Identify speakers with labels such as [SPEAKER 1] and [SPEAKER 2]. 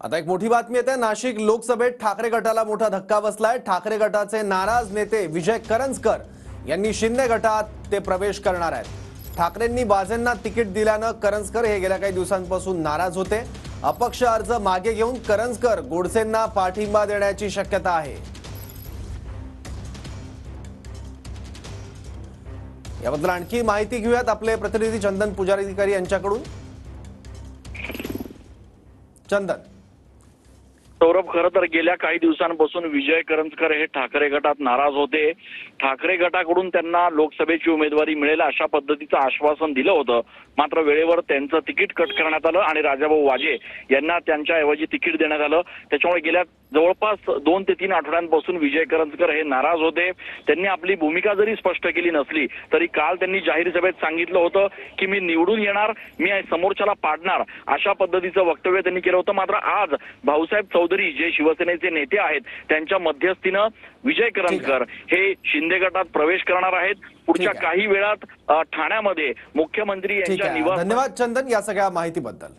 [SPEAKER 1] आता एक मोठी बातमी येते। नाशिक लोकसभेत ठाकरे गटाला मोठा धक्का बसलाय। ठाकरे गटाचे नाराज नेते विजय करंजकर यांनी शिंदे गटात ते प्रवेश करणार आहेत। ठाकरेंनी बाजेंना तिकीट दिल्यानं करंजकर हे गेल्या काही दिवसांपासून नाराज होते। अपक्ष अर्ज मागे घेऊन करंजकर गोडसेंना पाठिंबा देण्याची शक्यता आहे। याबद्दल आणखी माहिती घेऊयात आपले प्रतिनिधी चंदन पुजारीकर यांच्याकडून। चंदन,
[SPEAKER 2] सौरभ, खरं तर गेल्या काही दिवसांपासून विजय करंजकर हे ठाकरे गटात नाराज होते। ठाकरे गटाकडून त्यांना लोकसभेची उमेदवारी मिळेल अशा पद्धतीचं आश्वासन दिलं होतं, मात्र वेळेवर त्यांचं तिकीट कट करण्यात आलं आणि राजाभाऊ वाजे यांना त्यांच्याऐवजी तिकीट देण्यात आलं। त्याच्यामुळे गेल्या जवळपास 2 ते 3 आठवड्यांपासून विजय करंजकर हे नाराज होते। त्यांनी आपली भूमिका जरी स्पष्ट केली नसली तरी काल त्यांनी जाहीर सभेत सांगितलं होतं की मी निवडून येणार, मी समोरच्याला पाडणार, अशा पद्धतीचं वक्तव्य त्यांनी केलं होतं। मात्र आज भाऊसाहेब चौधरी जे शिवसेनेचे नेते आहेत त्यांच्या मध्यस्थीनं विजय करंजकर हे शिंदे गटात प्रवेश करणार आहेत। पुढच्या काही वेळात ठाण्यामध्ये मुख्यमंत्री यांच्या निवास।
[SPEAKER 1] धन्यवाद चंदन या सगळ्या माहितीबद्दल।